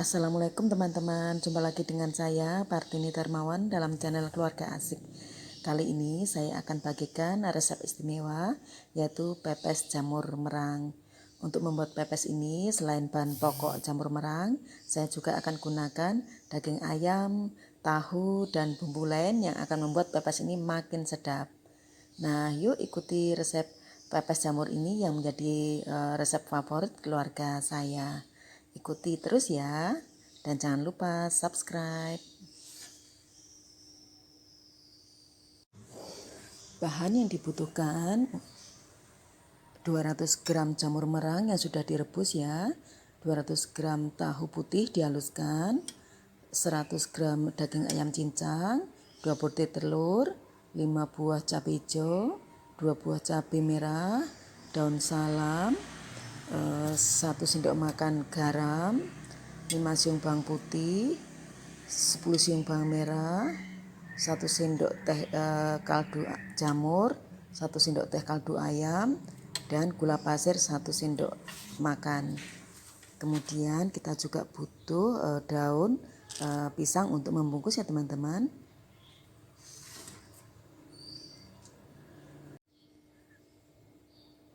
Assalamualaikum teman-teman, jumpa lagi dengan saya Partini Darmawan dalam channel Keluarga Asik. Kali ini saya akan bagikan resep istimewa yaitu pepes jamur merang. Untuk membuat pepes ini selain bahan pokok jamur merang, saya juga akan gunakan daging ayam, tahu, dan bumbu lain yang akan membuat pepes ini makin sedap. Nah, yuk ikuti resep pepes jamur ini yang menjadi resep favorit keluarga saya. Ikuti terus ya, dan jangan lupa subscribe. Bahan yang dibutuhkan 200 gram jamur merang yang sudah direbus ya, 200 gram tahu putih dihaluskan, 100 gram daging ayam cincang, 2 butir telur, 5 buah cabai hijau, 2 buah cabai merah, daun salam, 1 sendok makan garam, 5 siung bawang putih, 10 siung bawang merah, 1 sendok teh kaldu jamur, 1 sendok teh kaldu ayam, dan gula pasir 1 sendok makan. Kemudian kita juga butuh daun pisang untuk membungkus ya teman-teman.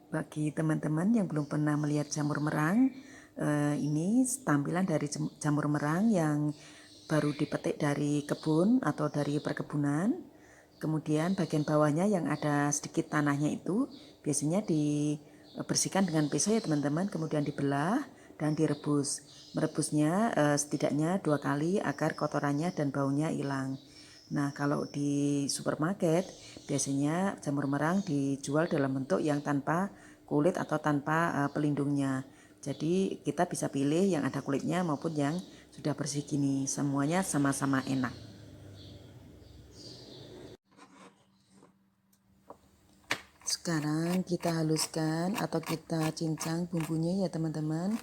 Bagi teman-teman yang belum pernah melihat jamur merang, ini tampilan dari jamur merang yang baru dipetik dari kebun atau dari perkebunan. Kemudian bagian bawahnya yang ada sedikit tanahnya itu biasanya dibersihkan dengan pisau ya teman-teman, kemudian dibelah dan direbus. Merebusnya setidaknya 2 kali agar kotorannya dan baunya hilang. Nah, kalau di supermarket biasanya jamur merang dijual dalam bentuk yang tanpa kulit atau tanpa pelindungnya. Jadi kita bisa pilih yang ada kulitnya maupun yang sudah bersih gini. Semuanya sama-sama enak. Sekarang kita haluskan atau kita cincang bumbunya ya teman-teman.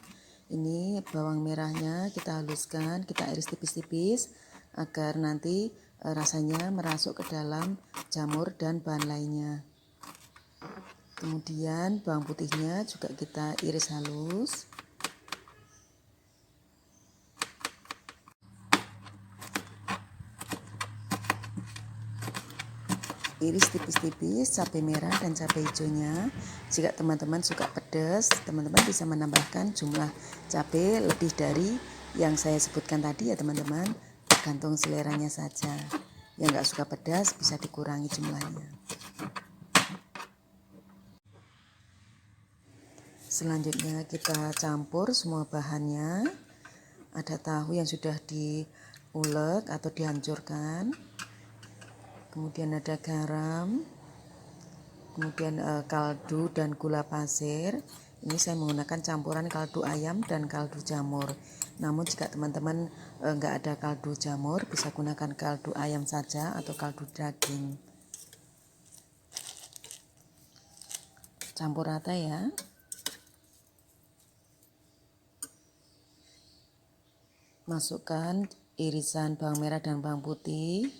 Ini bawang merahnya kita haluskan, kita iris tipis-tipis agar nanti rasanya merasuk ke dalam jamur dan bahan lainnya. Kemudian bawang putihnya juga kita iris halus. Iris tipis-tipis cabai merah dan cabai hijaunya. Jika teman-teman suka pedas, teman-teman bisa menambahkan jumlah cabai lebih dari yang saya sebutkan tadi ya teman-teman, tergantung seleranya saja. Yang nggak suka pedas bisa dikurangi jumlahnya. Selanjutnya kita campur semua bahannya. Ada tahu yang sudah diulek atau dihancurkan, kemudian ada garam, kemudian kaldu dan gula pasir. Ini saya menggunakan campuran kaldu ayam dan kaldu jamur. Namun jika teman-teman nggak ada kaldu jamur, bisa gunakan kaldu ayam saja atau kaldu daging. Campur rata ya. Masukkan irisan bawang merah dan bawang putih.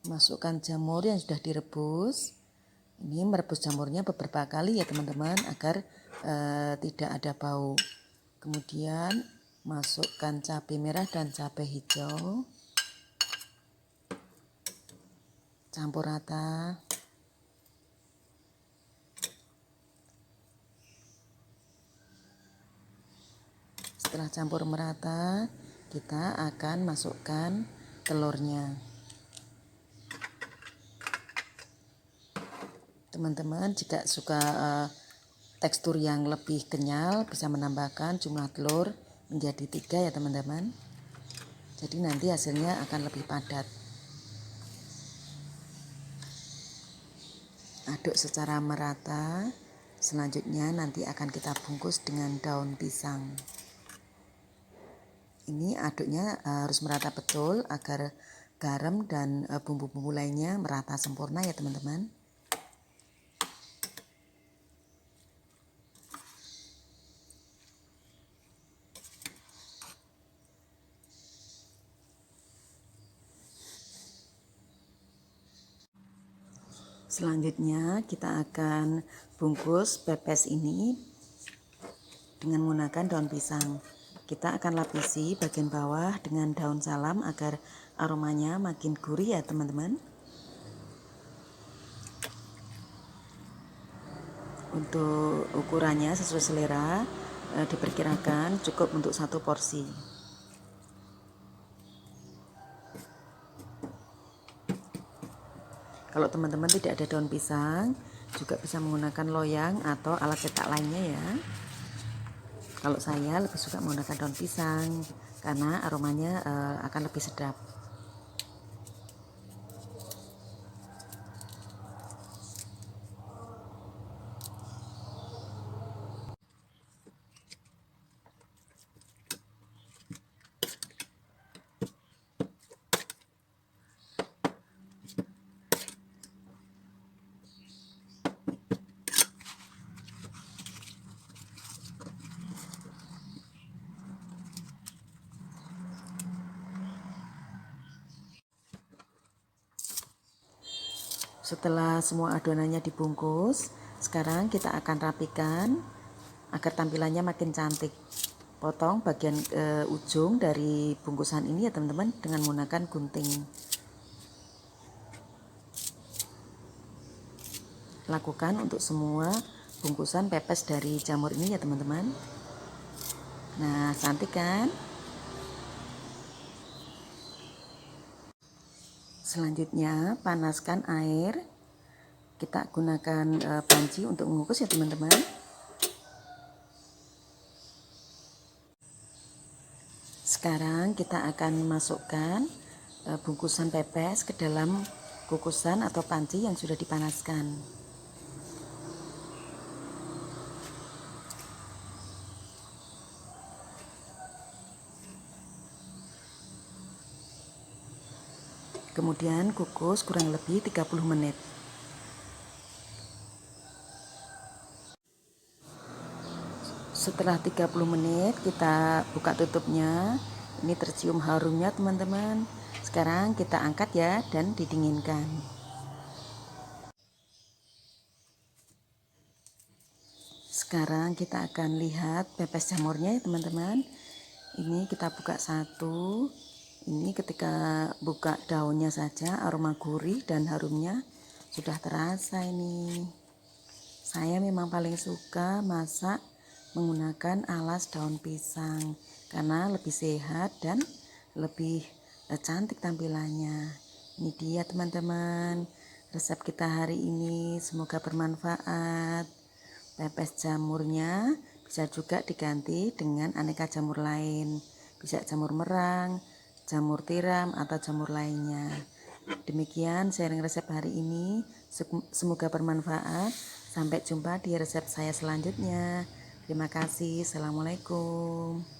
Masukkan jamur yang sudah direbus. Ini merebus jamurnya beberapa kali ya teman-teman agar tidak ada bau. Kemudian masukkan cabai merah dan cabai hijau. Campur rata. Setelah campur merata, kita akan masukkan telurnya. Teman-teman jika suka tekstur yang lebih kenyal bisa menambahkan jumlah telur menjadi 3 ya teman-teman. Jadi nanti hasilnya akan lebih padat. Aduk secara merata. Selanjutnya nanti akan kita bungkus dengan daun pisang. Ini aduknya harus merata betul agar garam dan bumbu-bumbu lainnya merata sempurna ya teman-teman. Selanjutnya kita akan bungkus pepes ini dengan menggunakan daun pisang. Kita akan lapisi bagian bawah dengan daun salam agar aromanya makin gurih ya teman-teman. Untuk ukurannya sesuai selera, diperkirakan cukup untuk 1 porsi. Kalau teman-teman tidak ada daun pisang, juga bisa menggunakan loyang atau alat cetak lainnya ya. Kalau saya lebih suka menggunakan daun pisang karena aromanya akan lebih sedap. Setelah semua adonannya dibungkus, sekarang kita akan rapikan agar tampilannya makin cantik. Potong bagian ujung dari bungkusan ini ya teman-teman dengan menggunakan gunting. Lakukan untuk semua bungkusan pepes dari jamur ini ya teman-teman. Nah, cantik kan? Selanjutnya panaskan air. Kita gunakan panci untuk mengukus ya teman-teman. Sekarang kita akan masukkan bungkusan pepes ke dalam kukusan atau panci yang sudah dipanaskan. Kemudian kukus kurang lebih 30 menit. Setelah 30 menit kita buka tutupnya. Ini tercium harumnya teman-teman. Sekarang kita angkat ya dan didinginkan. Sekarang kita akan lihat pepes jamurnya ya teman-teman. Ini kita buka satu. Ini ketika buka daunnya saja aroma gurih dan harumnya sudah terasa ini. Saya memang paling suka masak menggunakan alas daun pisang karena lebih sehat dan lebih cantik tampilannya. Ini dia teman-teman resep kita hari ini, semoga bermanfaat. Pepes jamurnya bisa juga diganti dengan aneka jamur lain, bisa jamur merang, jamur tiram atau jamur lainnya. Demikian sharing resep hari ini, semoga bermanfaat. Sampai jumpa di resep saya selanjutnya. Terima kasih. Assalamualaikum.